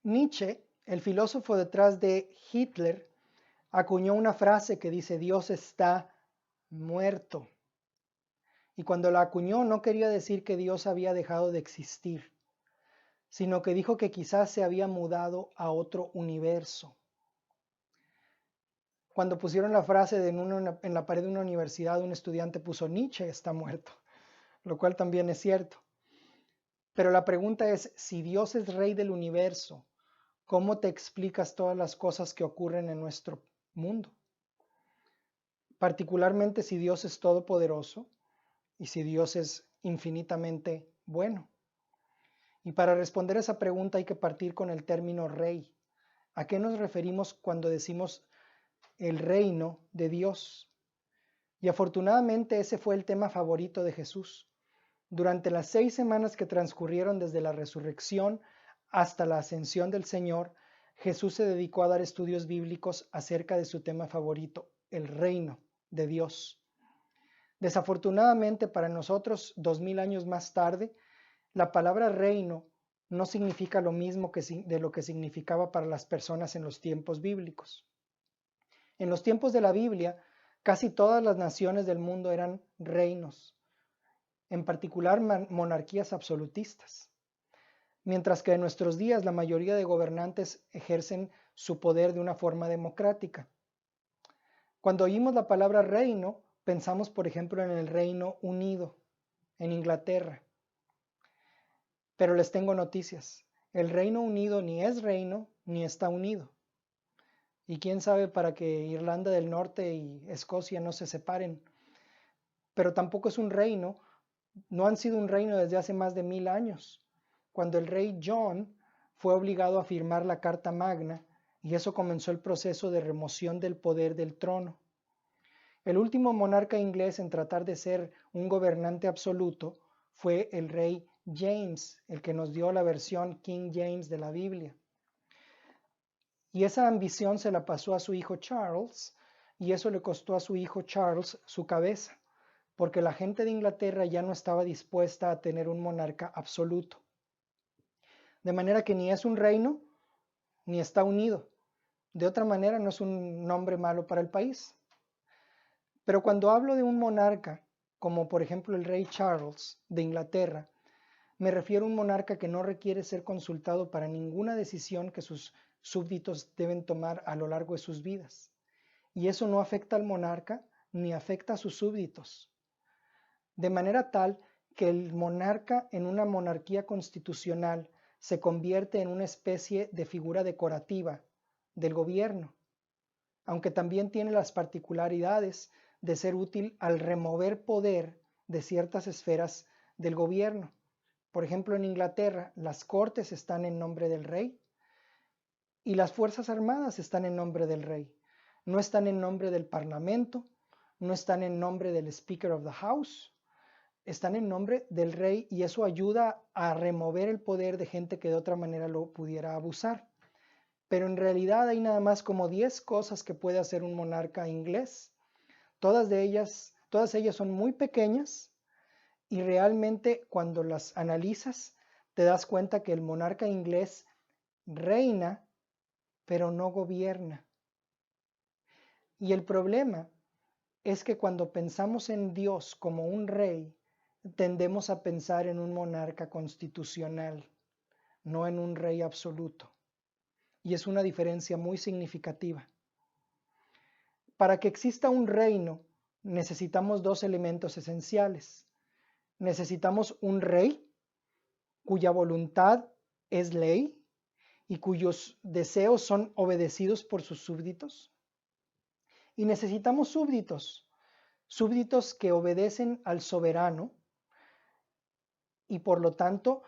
Nietzsche, el filósofo detrás de Hitler, acuñó una frase que dice: Dios está muerto. Y cuando la acuñó no quería decir que Dios había dejado de existir, sino que dijo que quizás se había mudado a otro universo. Cuando pusieron la frase en la pared de una universidad, un estudiante puso: Nietzsche está muerto, lo cual también es cierto. Pero la pregunta es: si Dios es rey del universo, ¿cómo te explicas todas las cosas que ocurren en nuestro mundo? Particularmente si Dios es todopoderoso y si Dios es infinitamente bueno. Y para responder a esa pregunta hay que partir con el término rey. ¿A qué nos referimos cuando decimos el reino de Dios? Y afortunadamente ese fue el tema favorito de Jesús. Durante las 6 semanas que transcurrieron desde la resurrección hasta la ascensión del Señor, Jesús se dedicó a dar estudios bíblicos acerca de su tema favorito, el reino de Dios. Desafortunadamente para nosotros, 2000 años más tarde, la palabra reino no significa lo mismo de lo que significaba para las personas en los tiempos bíblicos. En los tiempos de la Biblia, casi todas las naciones del mundo eran reinos, en particular monarquías absolutistas, mientras que en nuestros días la mayoría de gobernantes ejercen su poder de una forma democrática. Cuando oímos la palabra reino, pensamos por ejemplo en el Reino Unido, en Inglaterra. Pero les tengo noticias: el Reino Unido ni es reino ni está unido. Y quién sabe para que Irlanda del Norte y Escocia no se separen. Pero tampoco es un reino, no han sido un reino desde hace más de 1000 años, cuando el rey John fue obligado a firmar la Carta Magna, y eso comenzó el proceso de remoción del poder del trono. El último monarca inglés en tratar de ser un gobernante absoluto fue el rey James, el que nos dio la versión King James de la Biblia. Y esa ambición se la pasó a su hijo Charles, y eso le costó a su hijo Charles su cabeza, porque la gente de Inglaterra ya no estaba dispuesta a tener un monarca absoluto. De manera que ni es un reino, ni está unido. De otra manera, no es un nombre malo para el país. Pero cuando hablo de un monarca, como por ejemplo el rey Charles de Inglaterra, me refiero a un monarca que no requiere ser consultado para ninguna decisión que sus súbditos deben tomar a lo largo de sus vidas. Y eso no afecta al monarca ni afecta a sus súbditos. De manera tal que el monarca en una monarquía constitucional se convierte en una especie de figura decorativa del gobierno, aunque también tiene las particularidades de ser útil al remover poder de ciertas esferas del gobierno. Por ejemplo, en Inglaterra, las cortes están en nombre del rey y las fuerzas armadas están en nombre del rey. No están en nombre del parlamento, no están en nombre del Speaker of the House, están en nombre del rey, y eso ayuda a remover el poder de gente que de otra manera lo pudiera abusar. Pero en realidad hay nada más como 10 cosas que puede hacer un monarca inglés. Todas ellas son muy pequeñas, y realmente cuando las analizas te das cuenta que el monarca inglés reina, pero no gobierna. Y el problema es que cuando pensamos en Dios como un rey, tendemos a pensar en un monarca constitucional, no en un rey absoluto. Y es una diferencia muy significativa. Para que exista un reino, necesitamos 2 elementos esenciales. Necesitamos un rey cuya voluntad es ley y cuyos deseos son obedecidos por sus súbditos. Y necesitamos súbditos que obedecen al soberano y por lo tanto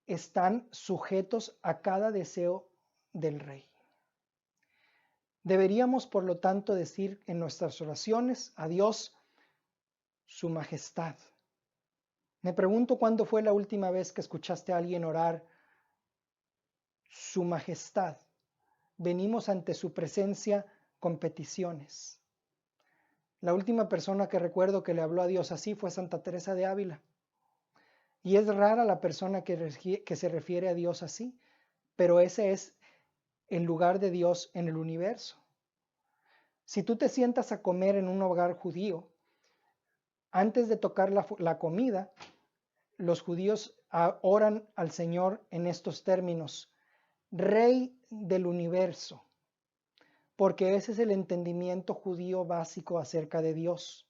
están sujetos a cada deseo del rey. Deberíamos, por lo tanto, decir en nuestras oraciones a Dios: Su Majestad. Me pregunto cuándo fue la última vez que escuchaste a alguien orar: Su Majestad. Venimos ante su presencia con peticiones. La última persona que recuerdo que le habló a Dios así fue Santa Teresa de Ávila. Y es rara la persona que se refiere a Dios así, pero ese es el lugar de Dios en el universo. Si tú te sientas a comer en un hogar judío, antes de tocar la comida, los judíos oran al Señor en estos términos: Rey del universo, porque ese es el entendimiento judío básico acerca de Dios.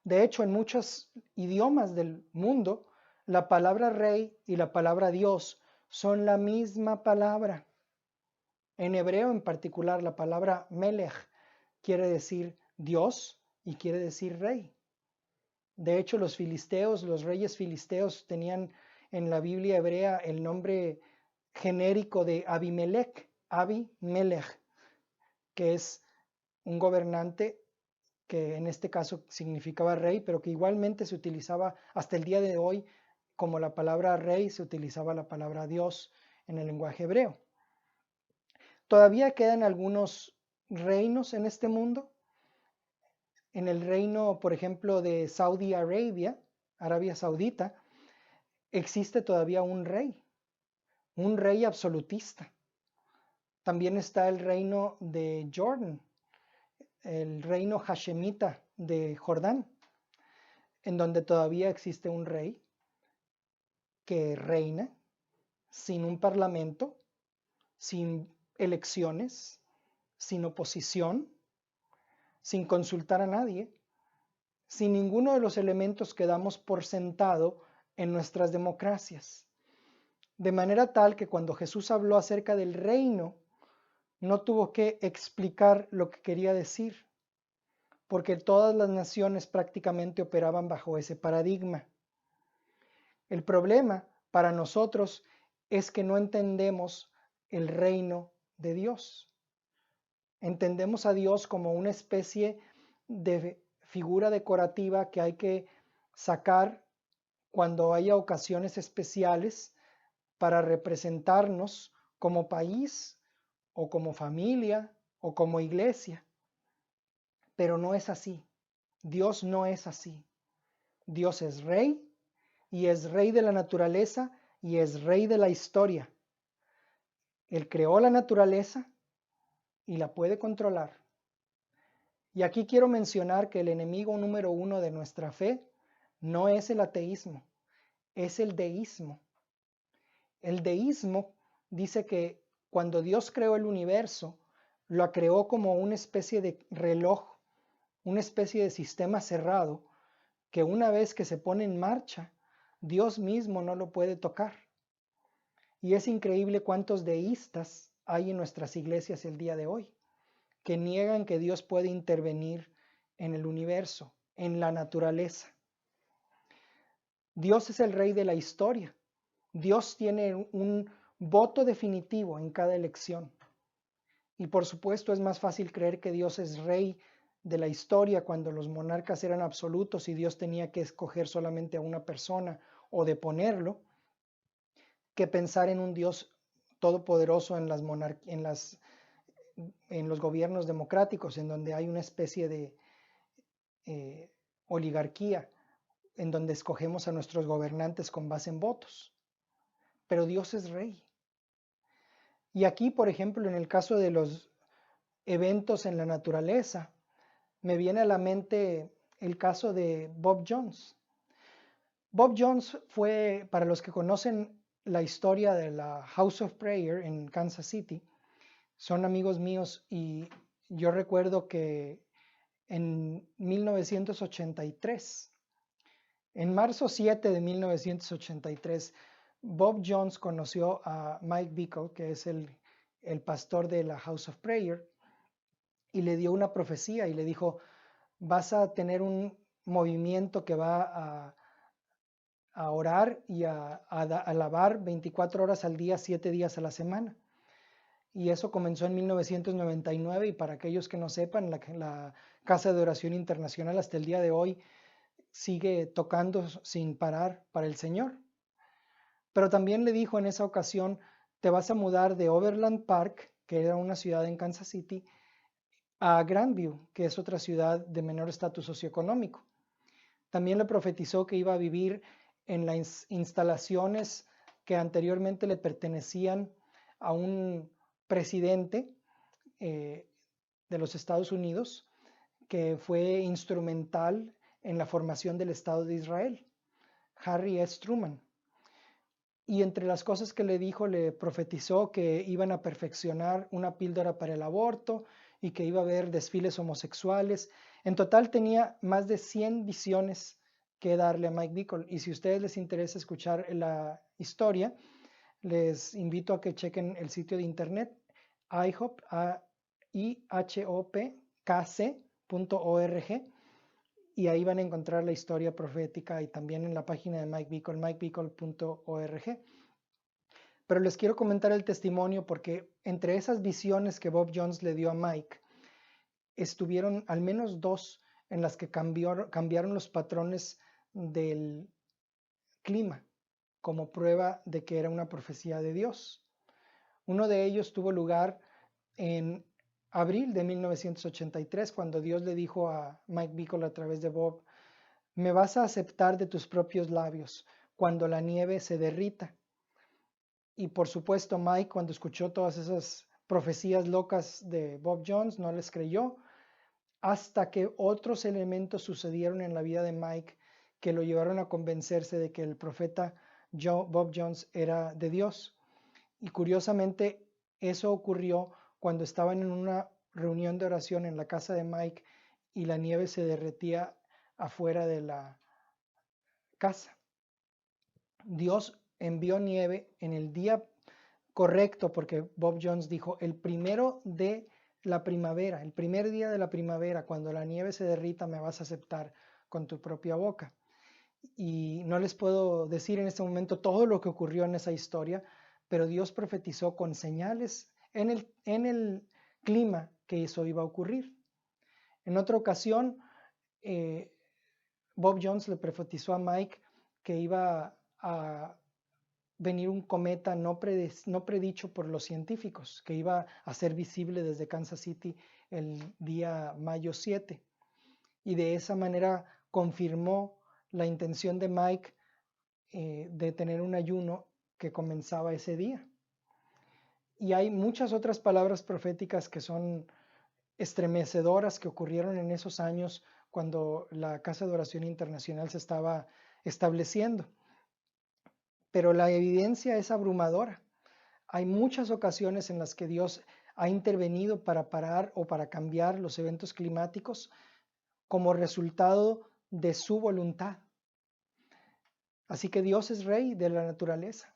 De hecho, en muchos idiomas del mundo, la palabra rey y la palabra Dios son la misma palabra. En hebreo en particular, la palabra melech quiere decir Dios y quiere decir rey. De hecho, los filisteos, los reyes filisteos, tenían en la Biblia hebrea el nombre genérico de Abimelech, Abimelech, que es un gobernante que en este caso significaba rey, pero que igualmente se utilizaba hasta el día de hoy, como la palabra rey se utilizaba la palabra Dios en el lenguaje hebreo. Todavía quedan algunos reinos en este mundo. En el reino, por ejemplo, de Saudi Arabia, Arabia Saudita, existe todavía un rey absolutista. También está el reino de Jordan, el reino hashemita de Jordán, en donde todavía existe un rey que reina sin un parlamento, sin elecciones, sin oposición, sin consultar a nadie, sin ninguno de los elementos que damos por sentado en nuestras democracias. De manera tal que cuando Jesús habló acerca del reino, no tuvo que explicar lo que quería decir, porque todas las naciones prácticamente operaban bajo ese paradigma. El problema para nosotros es que no entendemos el reino de Dios. Entendemos a Dios como una especie de figura decorativa que hay que sacar cuando haya ocasiones especiales para representarnos como país o como familia o como iglesia. Pero no es así. Dios no es así. Dios es rey y es rey de la naturaleza y es rey de la historia. Él creó la naturaleza y la puede controlar. Y aquí quiero mencionar que el enemigo número uno de nuestra fe no es el ateísmo, es el deísmo. El deísmo dice que cuando Dios creó el universo, lo creó como una especie de reloj, una especie de sistema cerrado, que una vez que se pone en marcha, Dios mismo no lo puede tocar. Y es increíble cuántos deístas hay en nuestras iglesias el día de hoy, que niegan que Dios puede intervenir en el universo, en la naturaleza. Dios es el rey de la historia. Dios tiene un voto definitivo en cada elección. Y por supuesto es más fácil creer que Dios es rey de la historia cuando los monarcas eran absolutos y Dios tenía que escoger solamente a una persona o deponerlo, que pensar en un Dios todopoderoso en los gobiernos democráticos, en donde hay una especie de oligarquía, en donde escogemos a nuestros gobernantes con base en votos. Pero Dios es rey. Y aquí, por ejemplo, en el caso de los eventos en la naturaleza, me viene a la mente el caso de Bob Jones. Bob Jones fue, para los que conocen la historia de la House of Prayer en Kansas City, son amigos míos y yo recuerdo que en 1983, en marzo 7 de 1983, Bob Jones conoció a Mike Bickle, que es el pastor de la House of Prayer, y le dio una profecía y le dijo: vas a tener un movimiento que va a orar y a alabar 24 horas al día, 7 días a la semana. Y eso comenzó en 1999 y para aquellos que no sepan, la Casa de Oración Internacional hasta el día de hoy sigue tocando sin parar para el Señor. Pero también le dijo en esa ocasión: te vas a mudar de Overland Park, que era una ciudad en Kansas City, a Grandview, que es otra ciudad de menor estatus socioeconómico. También le profetizó que iba a vivir en las instalaciones que anteriormente le pertenecían a un presidente de los Estados Unidos que fue instrumental en la formación del Estado de Israel, Harry S. Truman. Y entre las cosas que le dijo, le profetizó que iban a perfeccionar una píldora para el aborto y que iba a haber desfiles homosexuales. En total tenía más de 100 visiones que darle a Mike Bickle. Y si a ustedes les interesa escuchar la historia, les invito a que chequen el sitio de internet ihopkc.org, y ahí van a encontrar la historia profética, y también en la página de Mike Bickle, mikebickle.org. Pero les quiero comentar el testimonio porque entre esas visiones que Bob Jones le dio a Mike, estuvieron al menos dos en las que cambiaron los patrones del clima como prueba de que era una profecía de Dios. Uno de ellos tuvo lugar en abril de 1983, cuando Dios le dijo a Mike Bickle a través de Bob: me vas a aceptar de tus propios labios cuando la nieve se derrita. Y por supuesto Mike, cuando escuchó todas esas profecías locas de Bob Jones, no les creyó, hasta que otros elementos sucedieron en la vida de Mike que lo llevaron a convencerse de que el profeta Bob Jones era de Dios. Y curiosamente eso ocurrió cuando estaban en una reunión de oración en la casa de Mike y la nieve se derretía afuera de la casa. Dios envió nieve en el día correcto, porque Bob Jones dijo: el primero de la primavera, el primer día de la primavera, cuando la nieve se derrita, me vas a aceptar con tu propia boca. Y no les puedo decir en este momento todo lo que ocurrió en esa historia, pero Dios profetizó con señales en el clima que eso iba a ocurrir. En otra ocasión, Bob Jones le profetizó a Mike que iba a venir un cometa no predicho por los científicos, que iba a ser visible desde Kansas City el día mayo 7. Y de esa manera confirmó la intención de Mike de tener un ayuno que comenzaba ese día. Y hay muchas otras palabras proféticas que son estremecedoras que ocurrieron en esos años cuando la Casa de Oración Internacional se estaba estableciendo. Pero la evidencia es abrumadora. Hay muchas ocasiones en las que Dios ha intervenido para parar o para cambiar los eventos climáticos como resultado de su voluntad. Así que Dios es rey de la naturaleza.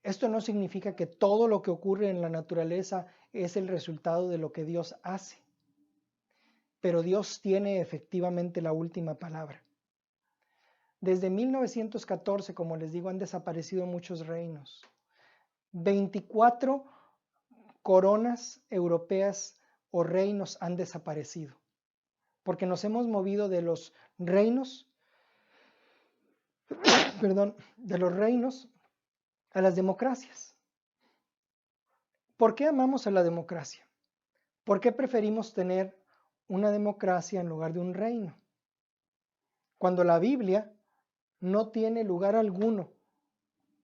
Esto no significa que todo lo que ocurre en la naturaleza es el resultado de lo que Dios hace, pero Dios tiene efectivamente la última palabra. Desde 1914, como les digo, han desaparecido muchos reinos. 24 coronas europeas o reinos han desaparecido, porque nos hemos movido de los reinos, de los reinos a las democracias. ¿Por qué amamos a la democracia? ¿Por qué preferimos tener una democracia en lugar de un reino? Cuando la Biblia no tiene lugar alguno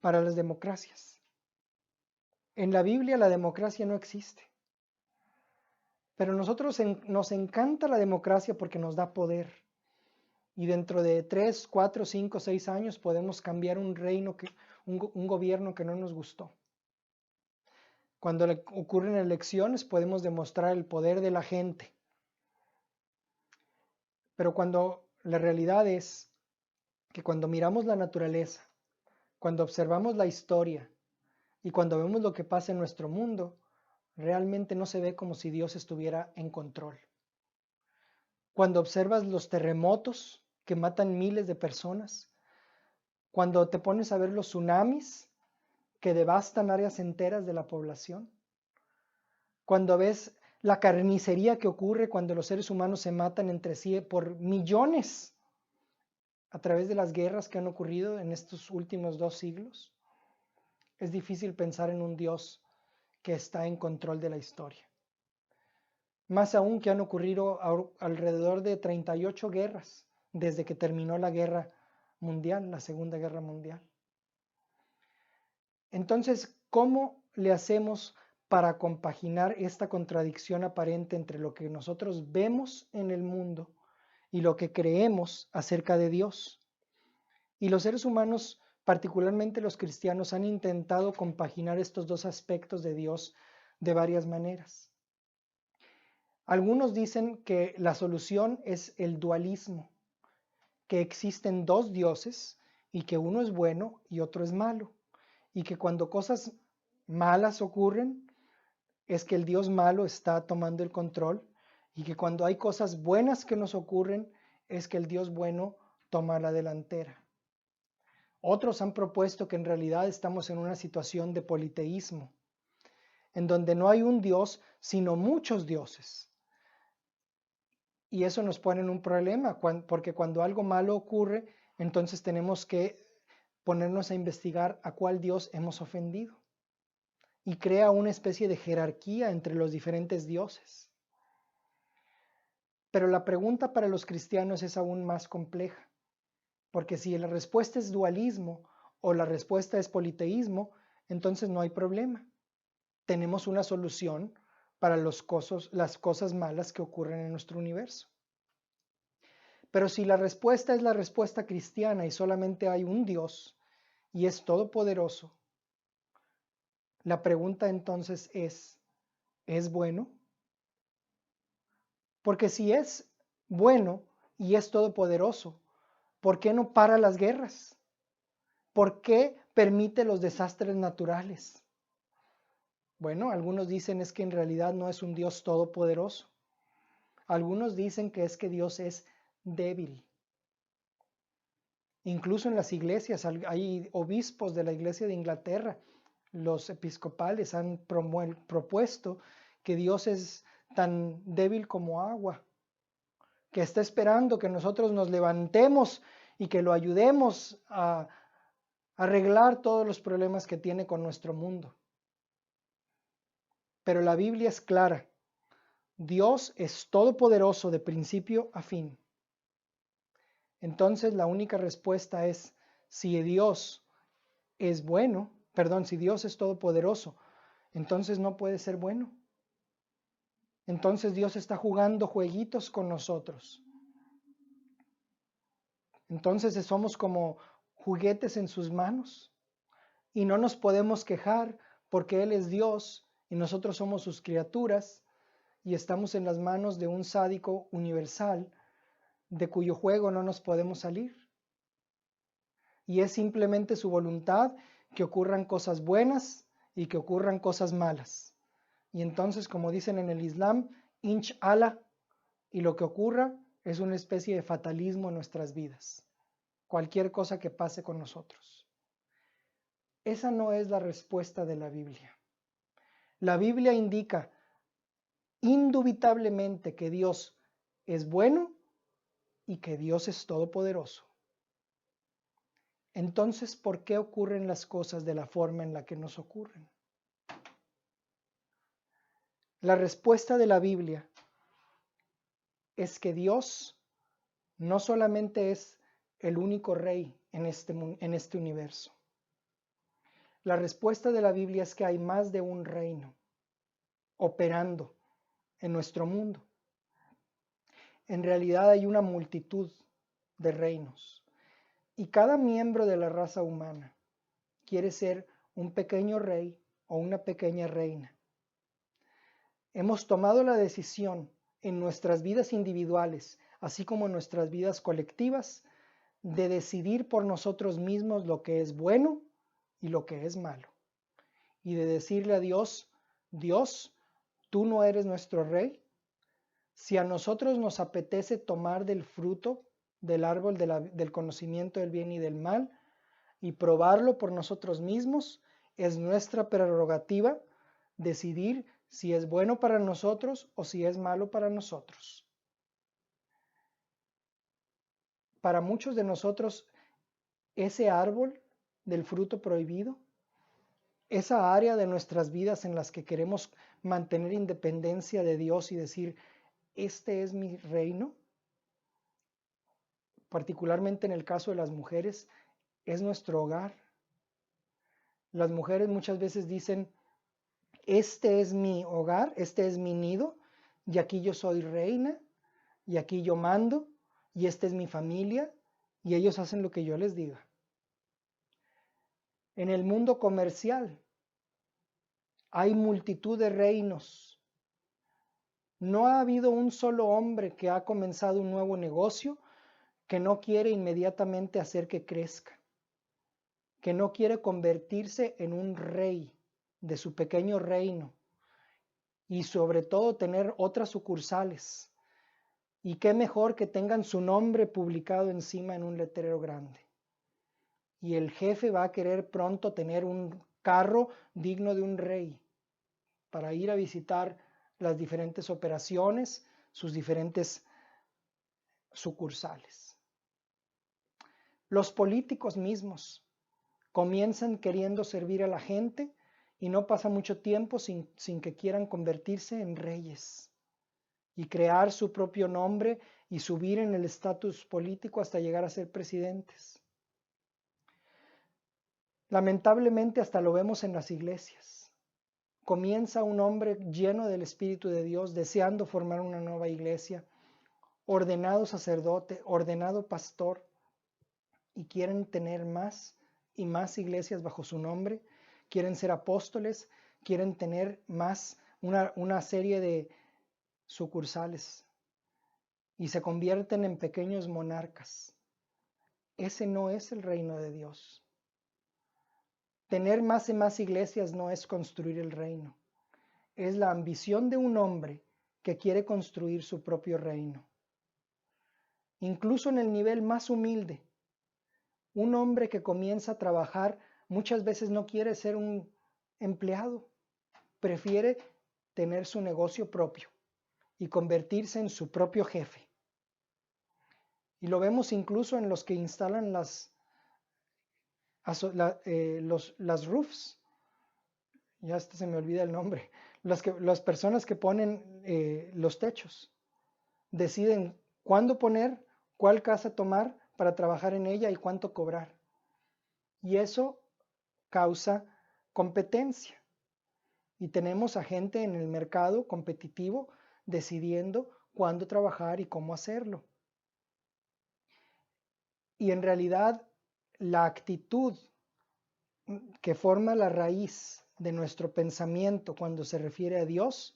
para las democracias. En la Biblia la democracia no existe. Pero nosotros nos encanta la democracia porque nos da poder. Y dentro de 3, 4, 5, 6 años podemos cambiar un reino, un gobierno que no nos gustó. Cuando ocurren elecciones podemos demostrar el poder de la gente. Pero cuando la realidad es que cuando miramos la naturaleza, cuando observamos la historia y cuando vemos lo que pasa en nuestro mundo, realmente no se ve como si Dios estuviera en control. Cuando observas los terremotos que matan miles de personas, cuando te pones a ver los tsunamis que devastan áreas enteras de la población, cuando ves la carnicería que ocurre cuando los seres humanos se matan entre sí por millones a través de las guerras que han ocurrido en estos últimos 2 siglos, es difícil pensar en un Dios que está en control de la historia. Más aún que han ocurrido alrededor de 38 guerras desde que terminó la guerra mundial, la Segunda Guerra Mundial. Entonces, ¿cómo le hacemos para compaginar esta contradicción aparente entre lo que nosotros vemos en el mundo y lo que creemos acerca de Dios. Y los seres humanos, particularmente los cristianos, han intentado compaginar estos dos aspectos de Dios de varias maneras. Algunos dicen que la solución es el dualismo, que existen dos dioses y que uno es bueno y otro es malo, y que cuando cosas malas ocurren es que el Dios malo está tomando el control, y que cuando hay cosas buenas que nos ocurren es que el Dios bueno toma la delantera. Otros han propuesto que en realidad estamos en una situación de politeísmo, en donde no hay un Dios, sino muchos dioses. Y eso nos pone en un problema, porque cuando algo malo ocurre, entonces tenemos que ponernos a investigar a cuál Dios hemos ofendido. Y crea una especie de jerarquía entre los diferentes dioses. Pero la pregunta para los cristianos es aún más compleja, porque si la respuesta es dualismo o la respuesta es politeísmo, entonces no hay problema. Tenemos una solución para las cosas malas que ocurren en nuestro universo. Pero si la respuesta es la respuesta cristiana y solamente hay un Dios y es todopoderoso, la pregunta entonces ¿es bueno? Porque si es bueno y es todopoderoso, ¿por qué no para las guerras? ¿Por qué permite los desastres naturales? Bueno, algunos dicen es que en realidad no es un Dios todopoderoso. Algunos dicen que es que Dios es débil. Incluso en las iglesias hay obispos de la Iglesia de Inglaterra, los episcopales han propuesto que Dios es tan débil como agua, que está esperando que nosotros nos levantemos y que lo ayudemos a arreglar todos los problemas que tiene con nuestro mundo. Pero la Biblia es clara. Dios es todopoderoso de principio a fin. Entonces la única respuesta es, si Dios es bueno, si Dios es todopoderoso, entonces no puede ser bueno. Entonces Dios está jugando jueguitos con nosotros. Entonces somos como juguetes en sus manos y no nos podemos quejar porque Él es Dios y nosotros somos sus criaturas y estamos en las manos de un sádico universal de cuyo juego no nos podemos salir. Y es simplemente su voluntad que ocurran cosas buenas y que ocurran cosas malas. Y entonces, como dicen en el Islam, inshallah, y lo que ocurra es una especie de fatalismo en nuestras vidas. Cualquier cosa que pase con nosotros. Esa no es la respuesta de la Biblia. La Biblia indica indubitablemente que Dios es bueno y que Dios es todopoderoso. Entonces, ¿por qué ocurren las cosas de la forma en la que nos ocurren? La respuesta de la Biblia es que Dios no solamente es el único rey en este universo. La respuesta de la Biblia es que hay más de un reino operando en nuestro mundo. En realidad hay una multitud de reinos y cada miembro de la raza humana quiere ser un pequeño rey o una pequeña reina. Hemos tomado la decisión en nuestras vidas individuales, así como en nuestras vidas colectivas, de decidir por nosotros mismos lo que es bueno y lo que es malo. Y de decirle a Dios, Dios, tú no eres nuestro rey. Si a nosotros nos apetece tomar del fruto del árbol del conocimiento del bien y del mal y probarlo por nosotros mismos, es nuestra prerrogativa decidir si es bueno para nosotros o si es malo para nosotros. Para muchos de nosotros, ese árbol del fruto prohibido, esa área de nuestras vidas en las que queremos mantener independencia de Dios y decir, este es mi reino, particularmente en el caso de las mujeres, es nuestro hogar. Las mujeres muchas veces dicen, Este es mi hogar, este es mi nido, y aquí yo soy reina, y aquí yo mando, y esta es mi familia, y ellos hacen lo que yo les diga. En el mundo comercial hay multitud de reinos. No ha habido un solo hombre que ha comenzado un nuevo negocio que no quiere inmediatamente hacer que crezca, que no quiere convertirse en un rey de su pequeño reino y sobre todo tener otras sucursales. Y qué mejor que tengan su nombre publicado encima en un letrero grande. Y el jefe va a querer pronto tener un carro digno de un rey para ir a visitar las diferentes operaciones, sus diferentes sucursales. Los políticos mismos comienzan queriendo servir a la gente y no pasa mucho tiempo sin que quieran convertirse en reyes y crear su propio nombre y subir en el estatus político hasta llegar a ser presidentes. Lamentablemente hasta lo vemos en las iglesias. Comienza un hombre lleno del Espíritu de Dios, deseando formar una nueva iglesia, ordenado sacerdote, ordenado pastor, y quieren tener más y más iglesias bajo su nombre, quieren ser apóstoles, quieren tener más, una serie de sucursales, y se convierten en pequeños monarcas. Ese no es el reino de Dios. Tener más y más iglesias no es construir el reino. Es la ambición de un hombre que quiere construir su propio reino. Incluso en el nivel más humilde, un hombre que comienza a trabajar muchas veces no quiere ser un empleado, prefiere tener su negocio propio y convertirse en su propio jefe. Y lo vemos incluso en los que instalan las roofs, ya hasta se me olvida el nombre, las personas que ponen los techos, deciden cuándo poner, cuál casa tomar para trabajar en ella y cuánto cobrar. Y eso causa competencia. Y tenemos a gente en el mercado competitivo decidiendo cuándo trabajar y cómo hacerlo. Y en realidad la actitud que forma la raíz de nuestro pensamiento cuando se refiere a Dios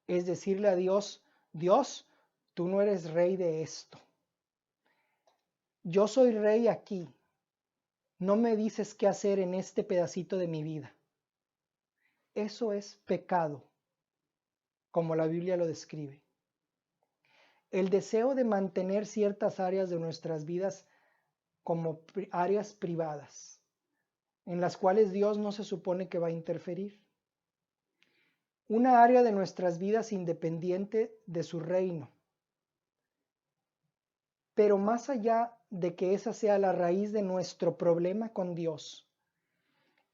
es decirle a Dios: Dios, tú no eres rey de esto. Yo soy rey aquí. No me dices qué hacer en este pedacito de mi vida. Eso es pecado, como la Biblia lo describe. El deseo de mantener ciertas áreas de nuestras vidas como áreas privadas, en las cuales Dios no se supone que va a interferir. Una área de nuestras vidas independiente de su reino. Pero más allá de que esa sea la raíz de nuestro problema con Dios,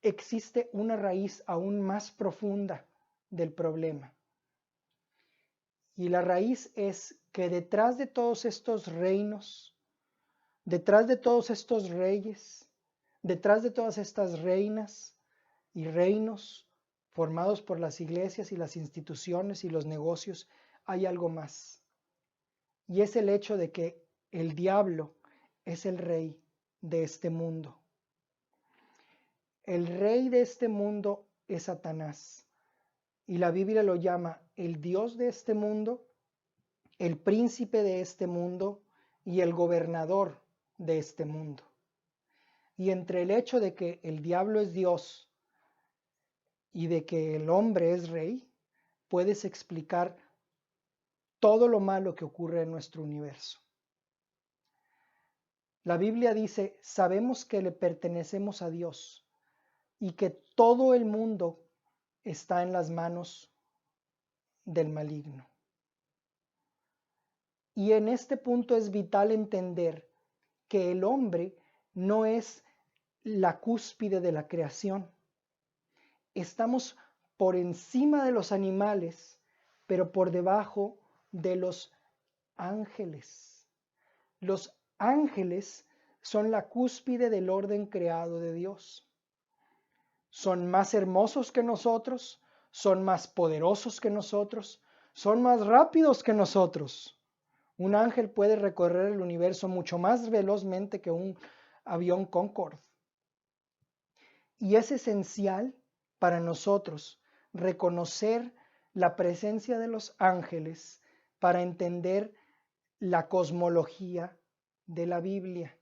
existe una raíz aún más profunda del problema. Y la raíz es que detrás de todos estos reinos, detrás de todos estos reyes, detrás de todas estas reinas y reinos formados por las iglesias y las instituciones y los negocios, hay algo más. Y es el hecho de que el diablo es el rey de este mundo. El rey de este mundo es Satanás. Y la Biblia lo llama el Dios de este mundo, el príncipe de este mundo y el gobernador de este mundo. Y entre el hecho de que el diablo es Dios y de que el hombre es rey, puedes explicar todo lo malo que ocurre en nuestro universo. La Biblia dice: sabemos que le pertenecemos a Dios y que todo el mundo está en las manos del maligno. Y en este punto es vital entender que el hombre no es la cúspide de la creación. Estamos por encima de los animales, pero por debajo de los ángeles. Los ángeles son la cúspide del orden creado de Dios. Son más hermosos que nosotros, son más poderosos que nosotros, son más rápidos que nosotros. Un ángel puede recorrer el universo mucho más velozmente que un avión Concorde. Y es esencial para nosotros reconocer la presencia de los ángeles para entender la cosmología de la Biblia.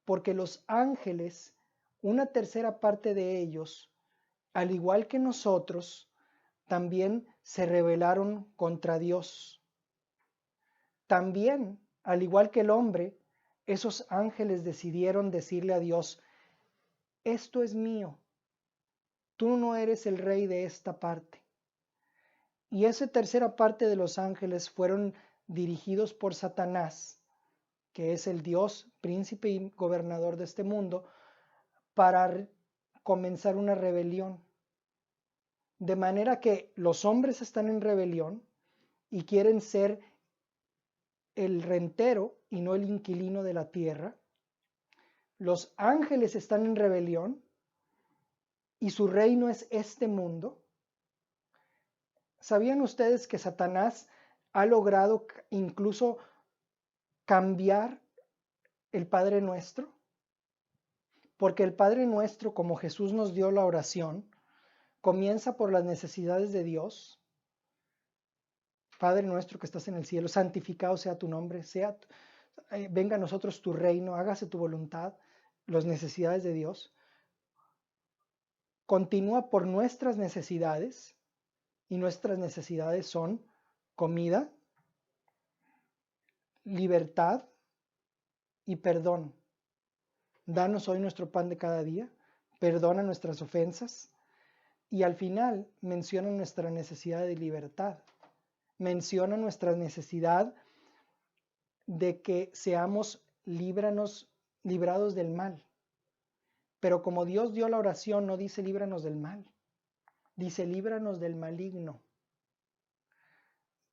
Porque los ángeles, una tercera parte de ellos, al igual que nosotros, también se rebelaron contra Dios. También, al igual que el hombre, esos ángeles decidieron decirle a Dios: esto es mío, tú no eres el rey de esta parte. Y esa tercera parte de los ángeles fueron dirigidos por Satanás, que es el Dios, príncipe y gobernador de este mundo, para comenzar una rebelión. De manera que los hombres están en rebelión y quieren ser el rentero y no el inquilino de la tierra. Los ángeles están en rebelión y su reino es este mundo. ¿Sabían ustedes que Satanás ha logrado incluso cambiar el Padre Nuestro? Porque el Padre Nuestro, como Jesús nos dio la oración, comienza por las necesidades de Dios. Padre nuestro que estás en el cielo, santificado sea tu nombre, venga a nosotros tu reino, hágase tu voluntad, las necesidades de Dios. Continúa por nuestras necesidades, y nuestras necesidades son comida, libertad y perdón. Danos hoy nuestro pan de cada día, perdona nuestras ofensas, y al final menciona nuestra necesidad de libertad, menciona nuestra necesidad de que seamos librados del mal. Pero como Dios dio la oración, no dice líbranos del mal, dice líbranos del maligno.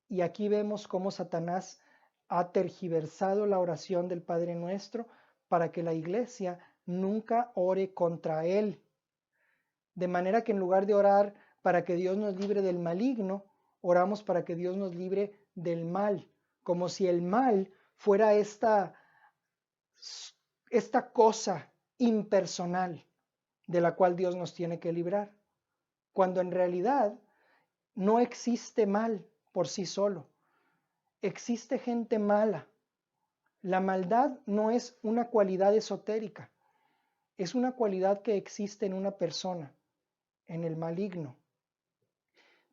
Y aquí vemos cómo Satanás ha tergiversado la oración del Padre Nuestro para que la iglesia nunca ore contra él. De manera que en lugar de orar para que Dios nos libre del maligno, oramos para que Dios nos libre del mal, como si el mal fuera esta cosa impersonal de la cual Dios nos tiene que librar, cuando en realidad no existe mal por sí solo. Existe gente mala. La maldad no es una cualidad esotérica, es una cualidad que existe en una persona, en el maligno.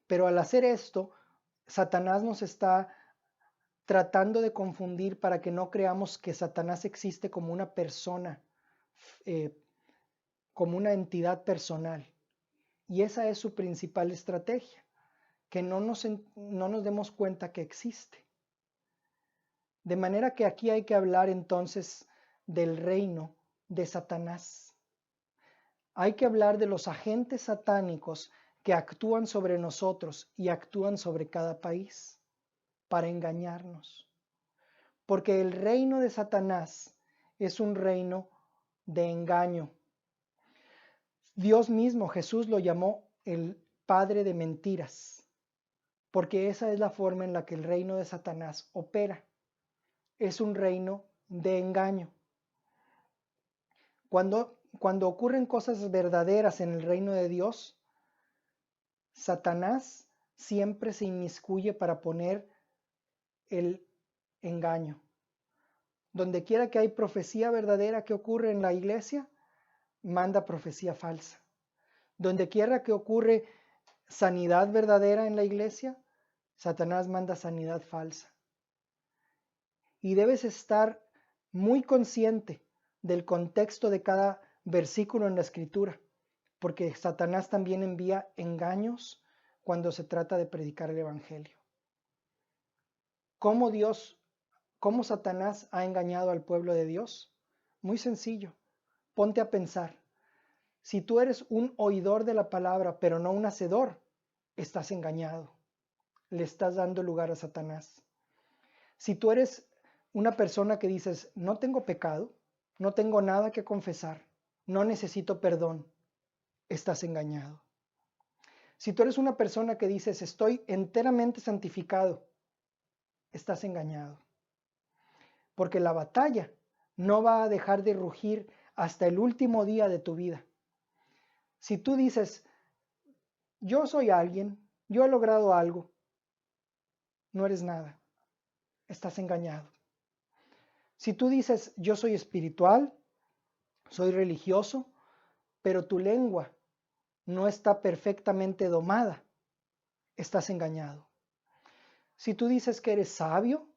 Pero al hacer esto, Satanás nos está tratando de confundir para que no creamos que Satanás existe como una persona, como una entidad personal. Y esa es su principal estrategia, que no nos demos cuenta que existe. De manera que aquí hay que hablar entonces del reino de Satanás. Hay que hablar de los agentes satánicos que actúan sobre nosotros y actúan sobre cada país para engañarnos. Porque el reino de Satanás es un reino de engaño. Dios mismo, Jesús, lo llamó el padre de mentiras, porque esa es la forma en la que el reino de Satanás opera. Es un reino de engaño. Cuando ocurren cosas verdaderas en el reino de Dios, Satanás siempre se inmiscuye para poner el engaño. Donde quiera que hay profecía verdadera que ocurre en la iglesia, manda profecía falsa. Donde quiera que ocurre sanidad verdadera en la iglesia, Satanás manda sanidad falsa. Y debes estar muy consciente del contexto de cada versículo en la Escritura, porque Satanás también envía engaños cuando se trata de predicar el Evangelio. ¿Cómo Satanás ha engañado al pueblo de Dios? Muy sencillo. Ponte a pensar. Si tú eres un oidor de la palabra, pero no un hacedor, estás engañado. Le estás dando lugar a Satanás. Si tú eres una persona que dices, no tengo pecado, no tengo nada que confesar, no necesito perdón, estás engañado. Si tú eres una persona que dices, estoy enteramente santificado, estás engañado. Porque la batalla no va a dejar de rugir hasta el último día de tu vida. Si tú dices, yo soy alguien, yo he logrado algo, no eres nada, estás engañado. Si tú dices, yo soy espiritual, soy religioso, pero tu lengua no está perfectamente domada, estás engañado. Si tú dices que eres sabio,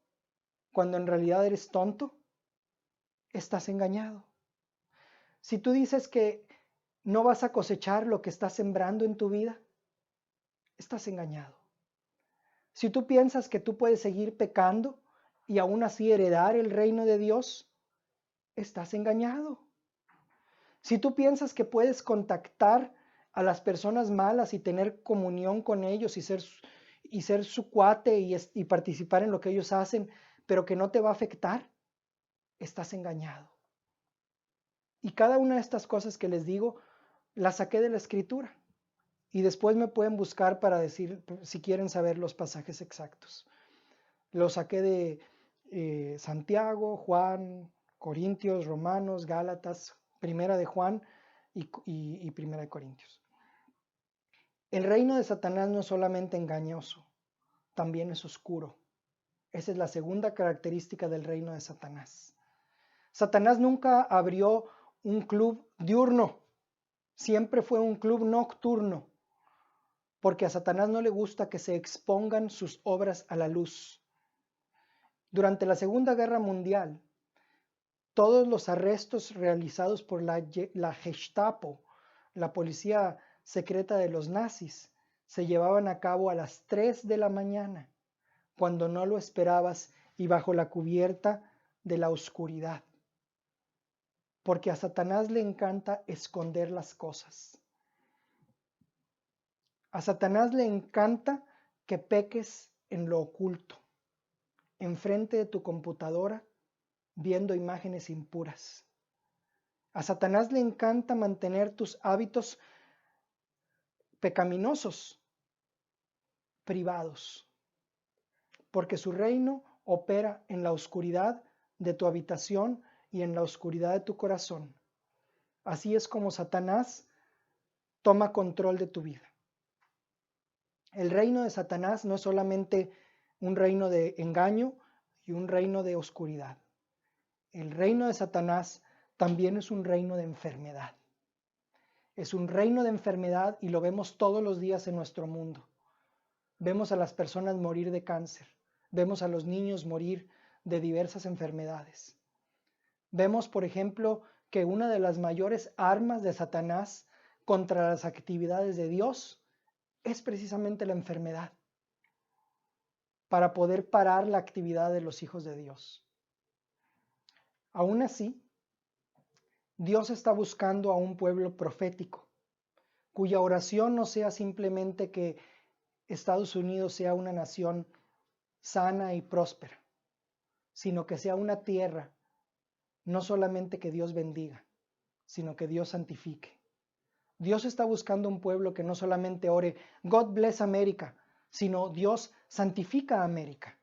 cuando en realidad eres tonto, estás engañado. Si tú dices que no vas a cosechar lo que estás sembrando en tu vida, estás engañado. Si tú piensas que tú puedes seguir pecando y aún así heredar el reino de Dios, estás engañado. Si tú piensas que puedes contactar a las personas malas y tener comunión con ellos y ser su cuate y participar en lo que ellos hacen, pero que no te va a afectar, estás engañado. Y cada una de estas cosas que les digo, las saqué de la Escritura. Y después me pueden buscar para decir, si quieren saber los pasajes exactos. Los saqué de Santiago, Juan, Corintios, Romanos, Gálatas, Primera de Juan y Primera de Corintios. El reino de Satanás no es solamente engañoso, también es oscuro. Esa es la segunda característica del reino de Satanás. Satanás nunca abrió un club diurno, siempre fue un club nocturno, porque a Satanás no le gusta que se expongan sus obras a la luz. Durante la Segunda Guerra Mundial, todos los arrestos realizados por la Gestapo, la policía secreta de los nazis, se llevaban a cabo a las 3 de la mañana, cuando no lo esperabas y bajo la cubierta de la oscuridad. Porque a Satanás le encanta esconder las cosas. A Satanás le encanta que peques en lo oculto, enfrente de tu computadora, viendo imágenes impuras. A Satanás le encanta mantener tus hábitos pecaminosos privados, porque su reino opera en la oscuridad de tu habitación y en la oscuridad de tu corazón. Así es como Satanás toma control de tu vida. El reino de Satanás no es solamente un reino de engaño y un reino de oscuridad. El reino de Satanás también es un reino de enfermedad. Es un reino de enfermedad y lo vemos todos los días en nuestro mundo. Vemos a las personas morir de cáncer. Vemos a los niños morir de diversas enfermedades. Vemos, por ejemplo, que una de las mayores armas de Satanás contra las actividades de Dios es precisamente la enfermedad, para poder parar la actividad de los hijos de Dios. Aún así, Dios está buscando a un pueblo profético, cuya oración no sea simplemente que Estados Unidos sea una nación sana y próspera, sino que sea una tierra, no solamente que Dios bendiga, sino que Dios santifique. Dios está buscando un pueblo que no solamente ore, God bless America, sino Dios santifica a América.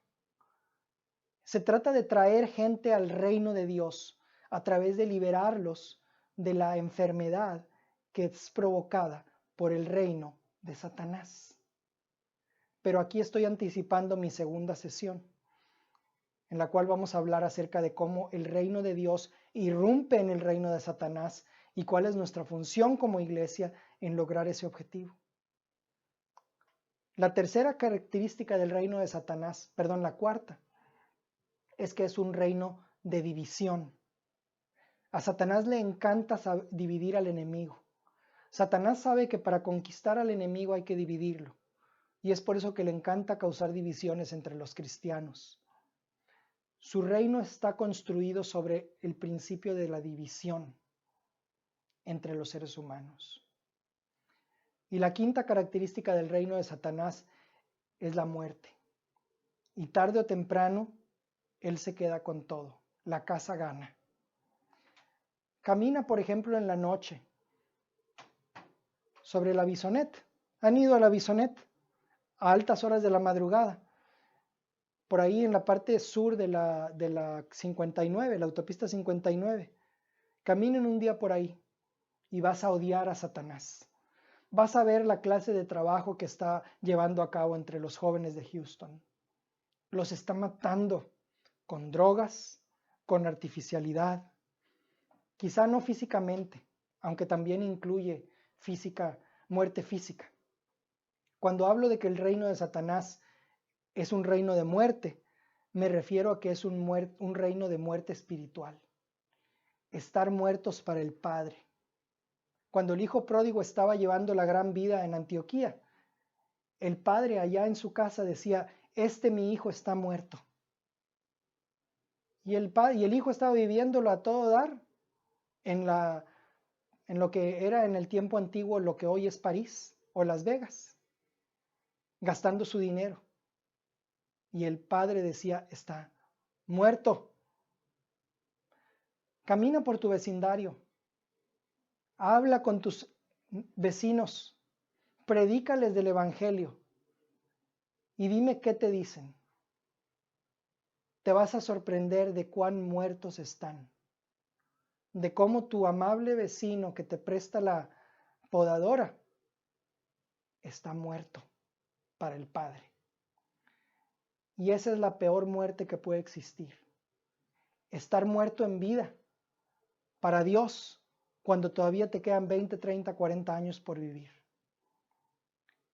Se trata de traer gente al reino de Dios a través de liberarlos de la enfermedad que es provocada por el reino de Satanás. Pero aquí estoy anticipando mi segunda sesión, en la cual vamos a hablar acerca de cómo el reino de Dios irrumpe en el reino de Satanás y cuál es nuestra función como iglesia en lograr ese objetivo. La tercera característica del reino de Satanás, la cuarta, es que es un reino de división. A Satanás le encanta dividir al enemigo. Satanás sabe que para conquistar al enemigo hay que dividirlo, y es por eso que le encanta causar divisiones entre los cristianos. Su reino está construido sobre el principio de la división entre los seres humanos. Y la quinta característica del reino de Satanás es la muerte. Y tarde o temprano, él se queda con todo. La casa gana. Camina, por ejemplo, en la noche sobre la Bisonet. ¿Han ido a la Bisonet a altas horas de la madrugada? Por ahí en la parte sur de la 59, la autopista 59. Caminen un día por ahí y vas a odiar a Satanás. Vas a ver la clase de trabajo que está llevando a cabo entre los jóvenes de Houston. Los está matando con drogas, con artificialidad, quizá no físicamente, aunque también incluye muerte física. Cuando hablo de que el reino de Satanás es un reino de muerte, me refiero a que es un reino de muerte espiritual. Estar muertos para el Padre. Cuando el hijo pródigo estaba llevando la gran vida en Antioquía, el padre allá en su casa decía, mi hijo está muerto. Y el hijo estaba viviéndolo a todo dar en lo que era en el tiempo antiguo lo que hoy es París o Las Vegas, gastando su dinero. Y el padre decía, está muerto. Camina por tu vecindario, habla con tus vecinos, predícales del Evangelio y dime qué te dicen. Te vas a sorprender de cuán muertos están, de cómo tu amable vecino que te presta la podadora está muerto para el Padre. Y esa es la peor muerte que puede existir. Estar muerto en vida para Dios cuando todavía te quedan 20, 30, 40 años por vivir.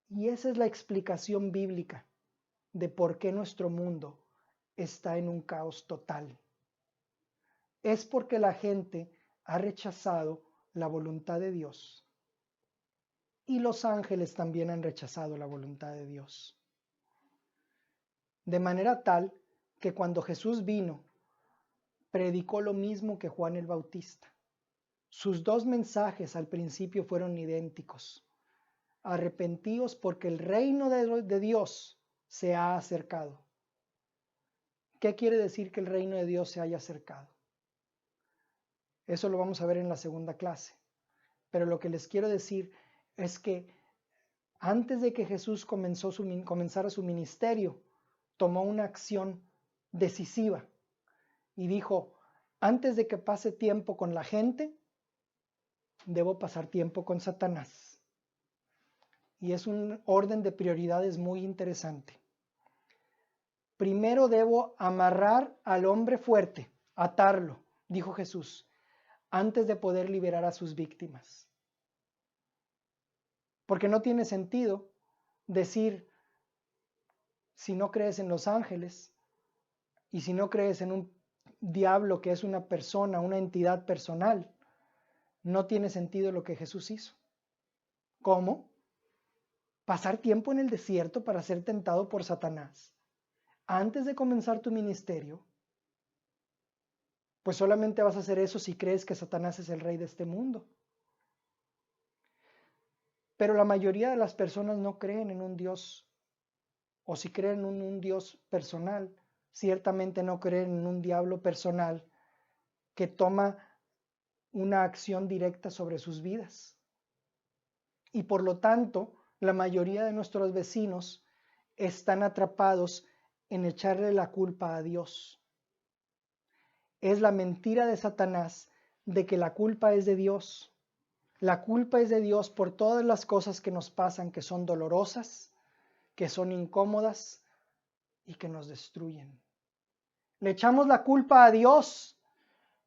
Y esa es la explicación bíblica de por qué nuestro mundo está en un caos total. Es porque la gente ha rechazado la voluntad de Dios. Y los ángeles también han rechazado la voluntad de Dios. De manera tal que cuando Jesús vino, predicó lo mismo que Juan el Bautista. Sus dos mensajes al principio fueron idénticos. Arrepentíos porque el reino de Dios se ha acercado. ¿Qué quiere decir que el reino de Dios se haya acercado? Eso lo vamos a ver en la segunda clase. Pero lo que les quiero decir es que antes de que Jesús comenzara su ministerio, tomó una acción decisiva y dijo, antes de que pase tiempo con la gente, debo pasar tiempo con Satanás. Y es un orden de prioridades muy interesante. Primero debo amarrar al hombre fuerte, atarlo, dijo Jesús, antes de poder liberar a sus víctimas. Porque no tiene sentido decir, si no crees en los ángeles y si no crees en un diablo que es una persona, una entidad personal, no tiene sentido lo que Jesús hizo. ¿Cómo? Pasar tiempo en el desierto para ser tentado por Satanás antes de comenzar tu ministerio. Pues solamente vas a hacer eso si crees que Satanás es el rey de este mundo. Pero la mayoría de las personas no creen en un Dios, o si creen en un Dios personal, ciertamente no creen en un diablo personal que toma una acción directa sobre sus vidas. Y por lo tanto, la mayoría de nuestros vecinos están atrapados en echarle la culpa a Dios. Es la mentira de Satanás de que la culpa es de Dios. La culpa es de Dios por todas las cosas que nos pasan, que son dolorosas, que son incómodas y que nos destruyen. Le echamos la culpa a Dios.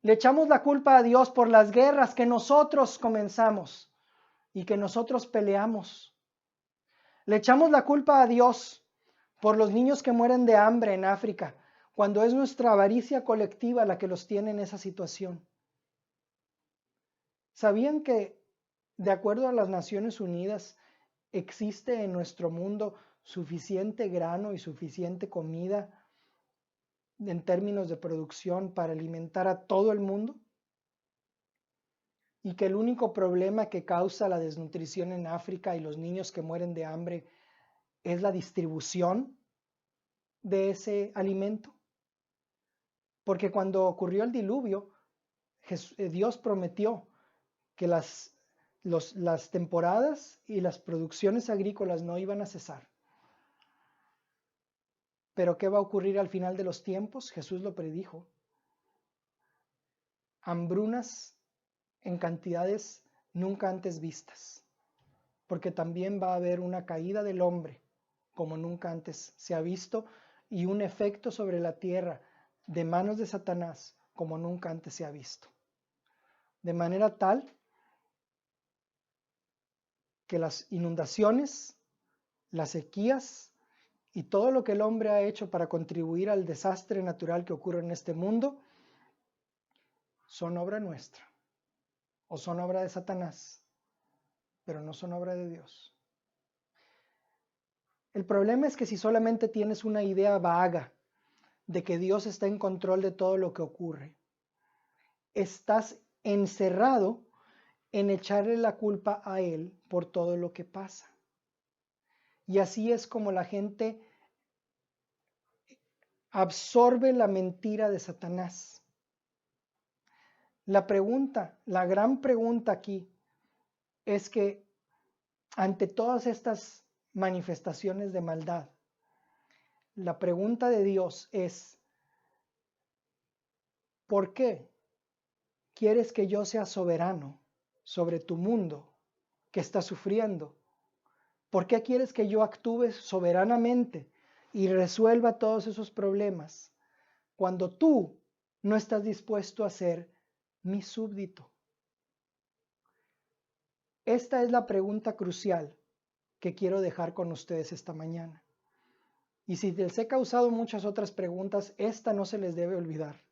Le echamos la culpa a Dios por las guerras que nosotros comenzamos y que nosotros peleamos. Le echamos la culpa a Dios por los niños que mueren de hambre en África, cuando es nuestra avaricia colectiva la que los tiene en esa situación. ¿Sabían que, de acuerdo a las Naciones Unidas, existe en nuestro mundo suficiente grano y suficiente comida en términos de producción para alimentar a todo el mundo? Y que el único problema que causa la desnutrición en África y los niños que mueren de hambre es la distribución de ese alimento. Porque cuando ocurrió el diluvio, Dios prometió que las las temporadas y las producciones agrícolas no iban a cesar. Pero ¿qué va a ocurrir al final de los tiempos? Jesús lo predijo. Hambrunas en cantidades nunca antes vistas, porque también va a haber una caída del hombre como nunca antes se ha visto y un efecto sobre la tierra de manos de Satanás como nunca antes se ha visto. De manera tal que las inundaciones, las sequías y todo lo que el hombre ha hecho para contribuir al desastre natural que ocurre en este mundo son obra nuestra o son obra de Satanás, pero no son obra de Dios. El problema es que si solamente tienes una idea vaga de que Dios está en control de todo lo que ocurre, estás encerrado en echarle la culpa a Él por todo lo que pasa. Y así es como la gente absorbe la mentira de Satanás. La pregunta, la gran pregunta aquí es que ante todas estas manifestaciones de maldad, la pregunta de Dios es, ¿por qué quieres que yo sea soberano sobre tu mundo que está sufriendo? ¿Por qué quieres que yo actúe soberanamente y resuelva todos esos problemas cuando tú no estás dispuesto a ser mi súbdito? Esta es la pregunta crucial que quiero dejar con ustedes esta mañana. Y si les he causado muchas otras preguntas, esta no se les debe olvidar.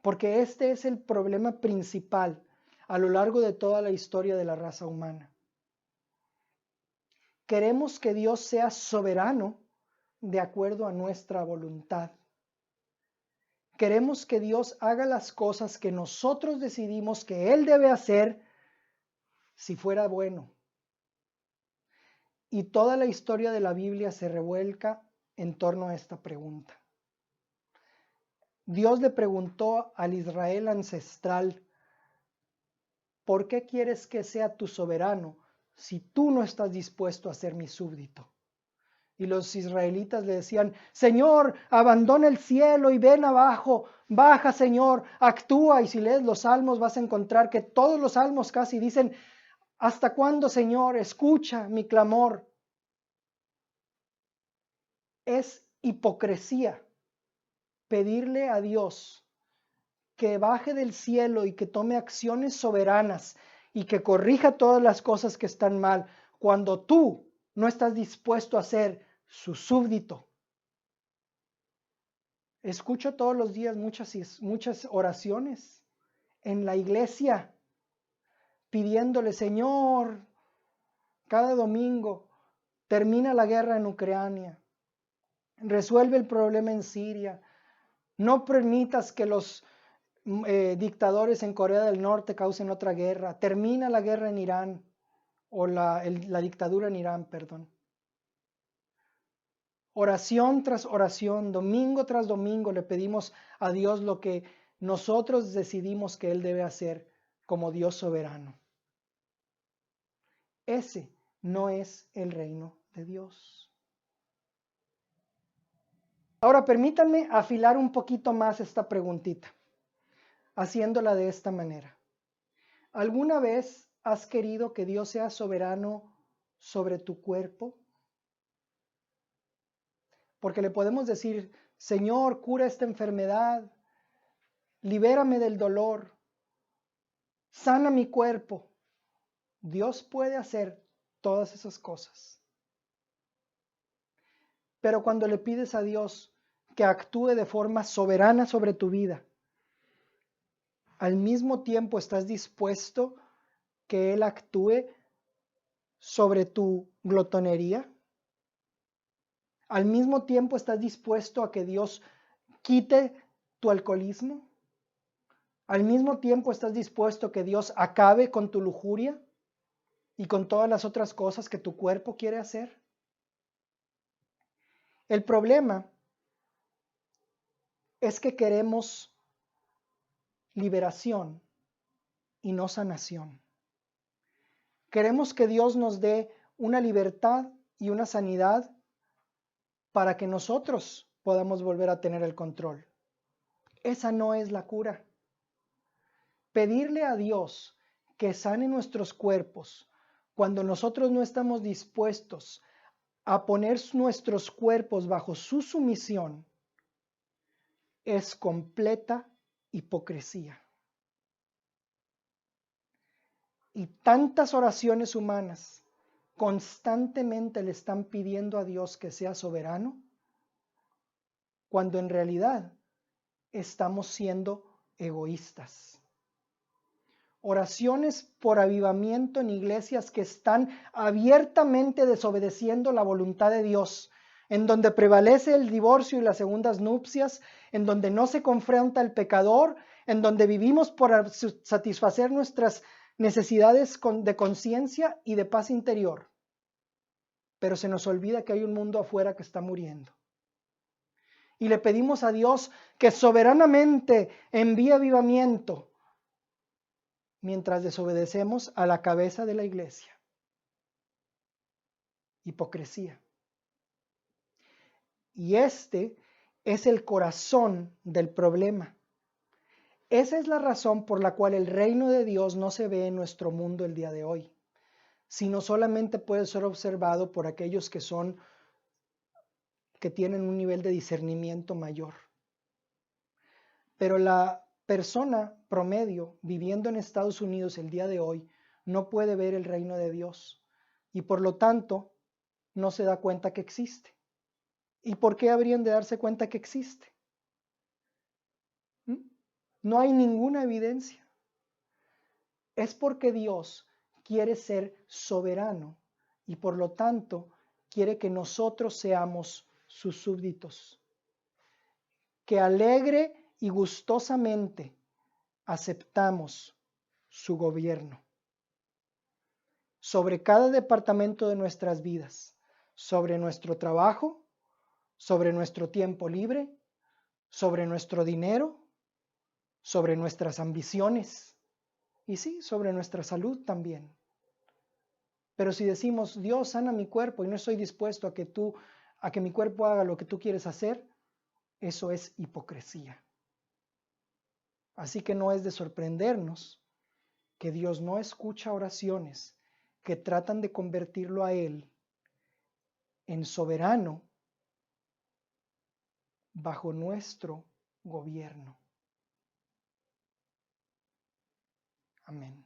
Porque este es el problema principal a lo largo de toda la historia de la raza humana. Queremos que Dios sea soberano de acuerdo a nuestra voluntad. Queremos que Dios haga las cosas que nosotros decidimos que Él debe hacer si fuera bueno. Y toda la historia de la Biblia se revuelca en torno a esta pregunta. Dios le preguntó al Israel ancestral, ¿por qué quieres que sea tu soberano si tú no estás dispuesto a ser mi súbdito? Y los israelitas le decían, Señor, abandona el cielo y ven abajo, baja Señor, actúa. Y si lees los salmos vas a encontrar que todos los salmos casi dicen, ¿hasta cuándo Señor? Escucha mi clamor. Es hipocresía pedirle a Dios que baje del cielo y que tome acciones soberanas y que corrija todas las cosas que están mal cuando tú no estás dispuesto a ser su súbdito. Escucho todos los días muchas oraciones en la iglesia pidiéndole, Señor, cada domingo, termina la guerra en Ucrania, resuelve el problema en Siria, no permitas que los dictadores en Corea del Norte causen otra guerra, termina la guerra en Irán, o la dictadura en Irán, perdón. Oración tras oración, domingo tras domingo le pedimos a Dios lo que nosotros decidimos que Él debe hacer como Dios soberano. Ese no es el reino de Dios. Ahora permítanme afilar un poquito más esta preguntita, haciéndola de esta manera. ¿Alguna vez has querido que Dios sea soberano sobre tu cuerpo? Porque le podemos decir, Señor, cura esta enfermedad, libérame del dolor, sana mi cuerpo. Dios puede hacer todas esas cosas. Pero cuando le pides a Dios que actúe de forma soberana sobre tu vida, al mismo tiempo estás dispuesto que Él actúe sobre tu glotonería. Al mismo tiempo estás dispuesto a que Dios quite tu alcoholismo. Al mismo tiempo estás dispuesto a que Dios acabe con tu lujuria y con todas las otras cosas que tu cuerpo quiere hacer. El problema es que queremos liberación y no sanación. Queremos que Dios nos dé una libertad y una sanidad para que nosotros podamos volver a tener el control. Esa no es la cura. Pedirle a Dios que sane nuestros cuerpos cuando nosotros no estamos dispuestos a poner nuestros cuerpos bajo su sumisión es completa hipocresía. Y tantas oraciones humanas constantemente le están pidiendo a Dios que sea soberano, cuando en realidad estamos siendo egoístas. Oraciones por avivamiento en iglesias que están abiertamente desobedeciendo la voluntad de Dios, en donde prevalece el divorcio y las segundas nupcias, en donde no se confronta al pecador, en donde vivimos por satisfacer nuestras necesidades de conciencia y de paz interior. Pero se nos olvida que hay un mundo afuera que está muriendo. Y le pedimos a Dios que soberanamente envíe avivamiento mientras desobedecemos a la cabeza de la iglesia. Hipocresía. Y este es el corazón del problema. Esa es la razón por la cual el reino de Dios no se ve en nuestro mundo el día de hoy, sino solamente puede ser observado por aquellos que tienen un nivel de discernimiento mayor. Pero la persona promedio viviendo en Estados Unidos el día de hoy no puede ver el reino de Dios y por lo tanto no se da cuenta que existe. ¿Y por qué habrían de darse cuenta que existe? No hay ninguna evidencia. Es porque Dios quiere ser soberano y por lo tanto quiere que nosotros seamos sus súbditos, que alegre y gustosamente aceptamos su gobierno sobre cada departamento de nuestras vidas, sobre nuestro trabajo, sobre nuestro tiempo libre, sobre nuestro dinero, sobre nuestras ambiciones y sí, sobre nuestra salud también. Pero si decimos, Dios, sana mi cuerpo y no estoy dispuesto a que mi cuerpo haga lo que tú quieres hacer, eso es hipocresía. Así que no es de sorprendernos que Dios no escucha oraciones que tratan de convertirlo a Él en soberano bajo nuestro gobierno. Amén.